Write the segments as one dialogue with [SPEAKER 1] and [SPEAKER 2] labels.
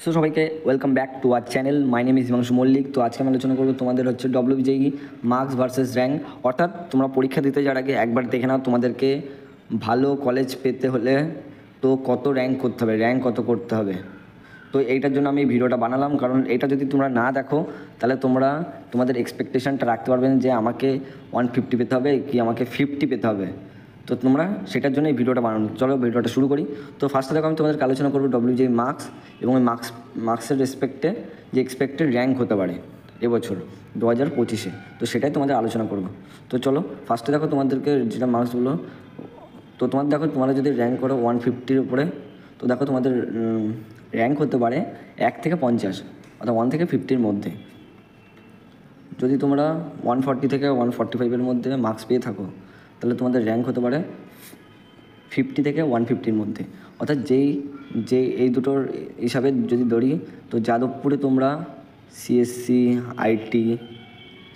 [SPEAKER 1] So সবাইকে welcome back to our channel. My name is Himanshu Mallick. তো আজকে আমি আলোচনা করবো তোমাদের হচ্ছে ডব্লিউবিজেই মার্কস ভার্সেস র্যাঙ্ক। অর্থাৎ তোমরা পরীক্ষা দিতে যাওয়ার আগে একবার দেখে নাও তোমাদেরকে ভালো কলেজ পেতে হলে তো কত র্যাঙ্ক করতে হবে, র্যাঙ্ক কত করতে হবে। তো এইটার জন্য আমি ভিডিওটা বানালাম, কারণ এটা যদি তোমরা না দেখো তাহলে তোমরা তোমাদের এক্সপেকটেশনটা রাখতে পারবে না যে আমাকে 150 পেতে হবে কি আমাকে 50 পেতে হবে। তো তোমরা সেটার জন্য এই ভিডিওটা বানানো। চলো ভিডিওটা শুরু করি। তো ফার্স্টে দেখো আমি তোমাদেরকে আলোচনা করবো ডব্লিউবিজেই মার্কস এবং ওই মার্কসের রেসপেক্টে যে এক্সপেক্টেড র্যাঙ্ক হতে পারে এবছর 2025-এ। তো সেটাই তোমাদের আলোচনা করবো। তো চলো ফার্স্টে দেখো তোমাদেরকে যেটা মার্কসগুলো, তো তোমাদের দেখো তোমরা যদি র্যাঙ্ক করো 150-র উপরে, তো দেখো তোমাদের র্যাঙ্ক হতে পারে 1 থেকে 50, অর্থাৎ 1 থেকে 50-র মধ্যে। যদি তোমরা 140 থেকে 145-এর মধ্যে মার্কস পেয়ে থাকো তাহলে তোমাদের র্যাঙ্ক হতে পারে 50 থেকে 150-র মধ্যে। অর্থাৎ যে এই দুটোর হিসাবে যদি ধরি, তো যাদবপুরে তোমরা সিএসসি, আইটি,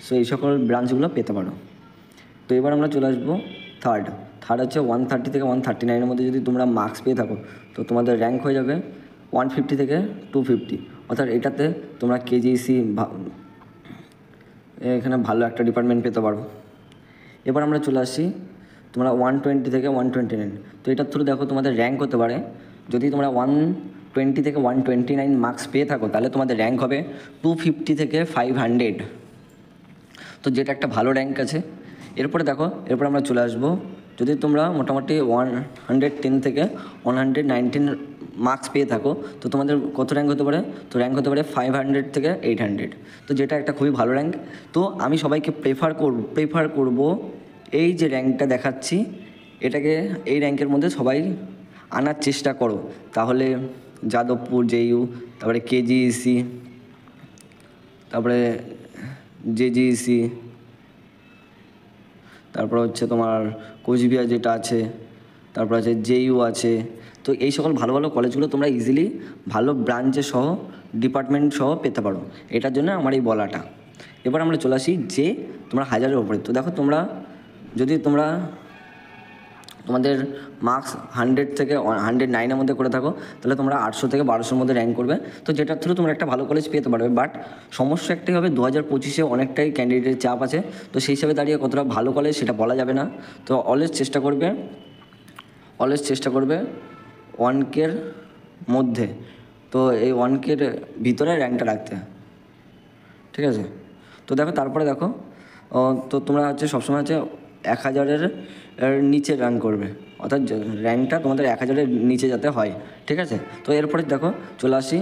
[SPEAKER 1] সো এই সকল ব্রাঞ্চগুলো পেতে পারো। তো এবার আমরা চলে আসবো থার্ড হচ্ছে 130 থেকে 139-এর মধ্যে যদি তোমরা মার্কস পেয়ে থাকো তো তোমাদের র্যাঙ্ক হয়ে যাবে 150 থেকে 250। অর্থাৎ এটাতে তোমরা কেজিসি এখানে ভালো একটা ডিপার্টমেন্ট পেতে পারো। এবার আমরা চলে আসি তোমরা 120 থেকে 129। তো এটার থ্রু দেখো তোমাদের র্যাঙ্ক হতে পারে, যদি তোমরা 120 থেকে 129 মার্কস পেয়ে থাকো তাহলে তোমাদের র্যাঙ্ক হবে 250 থেকে 500। তো যেটা একটা ভালো র্যাঙ্ক আছে। এরপরে দেখো, এরপর আমরা চলে আসবো যদি তোমরা মোটামুটি 110 থেকে 119 মার্কস পেয়ে থাকো তো তোমাদের কত র্যাঙ্ক হতে পারে? তো র্যাঙ্ক হতে পারে 500 থেকে 800। তো যেটা একটা খুবই ভালো র্যাঙ্ক। তো আমি সবাইকে প্রেফার করব এই যে র্যাঙ্কটা দেখাচ্ছি এটাকে, এই র্যাঙ্কের মধ্যে সবাই আনার চেষ্টা করো। তাহলে যাদবপুর জেইউ, তারপরে কেজিইসি, তারপরে জেজিইসি, তারপর হচ্ছে তোমার কোচবিহার যেটা আছে, তারপর আছে জেইউ আছে। তো এই সকল ভালো ভালো কলেজগুলো তোমরা ইজিলি ভালো ব্রাঞ্চে সহ ডিপার্টমেন্ট সহ পেতে পারো। এটার জন্য আমার এই বলাটা। এবার আমরা চলে আসি যে তোমরা 1000-এর ওপরে। তো দেখো তোমরা যদি তোমাদের মার্কস 100 থেকে 109-এর মধ্যে করে থাকো তাহলে তোমরা 800 থেকে 1200-র মধ্যে র্যাঙ্ক করবে। তো যেটার থ্রু তোমরা একটা ভালো কলেজ পেতে পারবে। বাট সমস্যা একটাই হবে 2025-এ অনেকটাই ক্যান্ডিডেটের চাপ আছে। তো সেই হিসাবে দাঁড়িয়ে কতটা ভালো কলেজ সেটা বলা যাবে না। তো অলওয়েজ চেষ্টা করবে 1K-র মধ্যে, তো এই 1K-র ভিতরে র্যাঙ্কটা রাখতে, ঠিক আছে? তো দেখো তারপরে দেখো, তো তোমরা হচ্ছে সবসময় হচ্ছে 1000-এর নিচে র্যাঙ্ক করবে, অর্থাৎ র্যাঙ্কটা তোমাদের 1000-এর নিচে যাতে হয়, ঠিক আছে? তো এরপরে দেখো চলে আসি,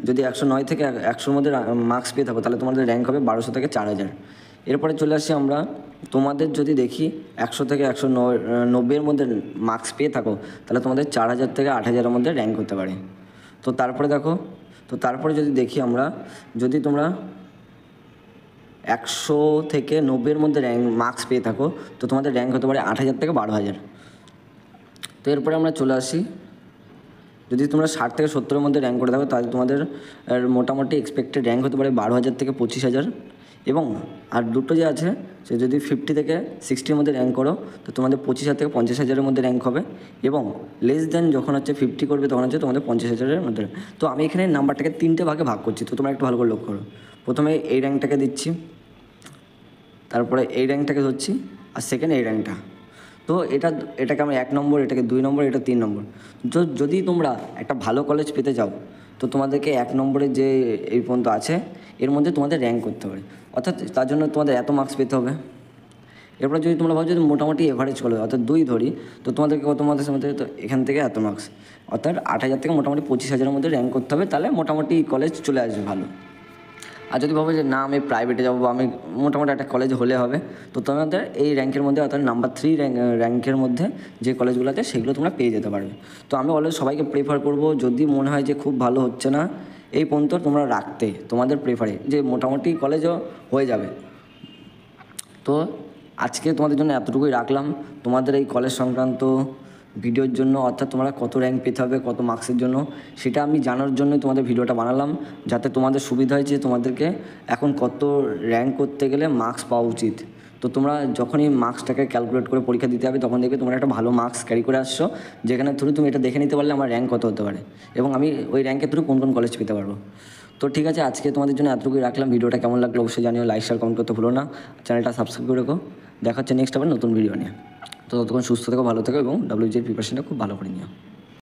[SPEAKER 1] যদি 109 থেকে 100-র মধ্যে মার্কস পেয়ে থাকো তাহলে তোমাদের র্যাঙ্ক হবে 1200 থেকে 4000। এরপরে চলে আসি আমরা, তোমাদের যদি দেখি 100 থেকে 190-এর মধ্যে মার্কস পেয়ে থাকো তাহলে তোমাদের 4000 থেকে 8000-এর মধ্যে র্যাঙ্ক হতে পারে। তো তারপরে দেখো, তো তারপরে যদি দেখি আমরা, যদি তোমরা 100 থেকে 90-এর মধ্যে মার্কস পেয়ে থাকো তো তোমাদের র্যাঙ্ক হতে পারে 8000 থেকে 12000। তো এরপরে আমরা চলে আসি, যদি তোমরা 60 থেকে 70-এর মধ্যে র্যাঙ্ক করে থাকো তাহলে তোমাদের মোটামুটি এক্সপেক্টেড র্যাঙ্ক হতে পারে 12000 থেকে 25000। এবং আর দুটো যে আছে, সে যদি 50 থেকে 60-এর মধ্যে র্যাঙ্ক করো তো তোমাদের 25000 থেকে 50000-এর মধ্যে র্যাঙ্ক হবে। এবং লেস দেন যখন হচ্ছে 50 করবে তখন হচ্ছে তোমাদের 50000-এর মধ্যে। তো আমি এখানে নাম্বারটাকে 3টে ভাগে ভাগ করছি, তো তোমরা একটু ভালো করে লক্ষ্য করো। প্রথমে এই র্যাঙ্কটাকে দিচ্ছি, তারপরে এই র্যাঙ্কটাকে ধরছি, আর সেকেন্ড এই র্যাঙ্কটা। তো এটাকে আমরা 1 নম্বর, এটাকে 2 নম্বর, এটা 3 নম্বর। যদি তোমরা একটা ভালো কলেজ পেতে যাও তো তোমাদেরকে 1 নম্বরে যে এই পর্যন্ত আছে এর মধ্যে তোমাদের র্যাঙ্ক করতে হবে, অর্থাৎ তার জন্য তোমাদের এত মার্কস পেতে হবে। এরপরে যদি তোমরা ভাবো যদি মোটামুটি এভারেজ কলেজ অর্থাৎ 2 ধরি, তো তোমাদেরকে কত মার্কস মধ্যে, তো এখান থেকে এত মার্কস, অর্থাৎ 8000 থেকে মোটামুটি 25000-এর মধ্যে র্যাঙ্ক করতে হবে, তাহলে মোটামুটি কলেজ চলে আসবে ভালো। আর যদি ভাবো যে না আমি প্রাইভেটে যাবো বা আমি মোটামুটি একটা কলেজ হলে হবে, তো তোমাদের এই র্যাঙ্কের মধ্যে অর্থাৎ নাম্বার 3 র্যাঙ্কের মধ্যে যে কলেজগুলো আছে সেগুলো তোমরা পেয়ে যেতে পারবে। তো আমি অলরেডি সবাইকে প্রেফার করবো, যদি মনে হয় যে খুব ভালো হচ্ছে না এই পর্যন্ত তোমরা রাখতে, তোমাদের প্রেফারে যে মোটামুটি কলেজও হয়ে যাবে। তো আজকে তোমাদের জন্য এতটুকুই রাখলাম, তোমাদের এই কলেজ সংক্রান্ত ভিডিওর জন্য, অর্থাৎ তোমরা কত র্যাঙ্ক পেতে হবে কত মার্কসের জন্য সেটা আমি জানার জন্য তোমাদের ভিডিওটা বানালাম, যাতে তোমাদের সুবিধা হয় যে তোমাদেরকে এখন কত র্যাঙ্ক করতে গেলে মার্কস পাওয়া উচিত। তো তোমরা যখনই মার্কসটাকে ক্যালকুলেট করে পরীক্ষা দিতে হবে তখন দেখবে তোমরা একটা ভালো মার্কস ক্যারি করে আসছো, যেখানে থ্রু তুমি এটা দেখে নিতে পারলে আমার র্যাঙ্ক কত হতে পারে এবং আমি ওই র্যাঙ্কের থ্রু কোন কোন কলেজ পেতে পারবো। তো ঠিক আছে, আজকে তোমাদের জন্য এতটুকুই রাখলাম। ভিডিওটা কেমন লাগলো অবশ্যই জানিও, লাইক শেয়ার কমেন্ট করতে ভুলো না, চ্যানেলটা সাবস্ক্রাইব করে রেখো। দেখা হচ্ছে নেক্সট আবার নতুন ভিডিও নিয়ে। তো ততক্ষণ সুস্থ থেকো, ভালো থেকো এবং WJ প্রিপারেশনটা খুব ভালো করে নিও।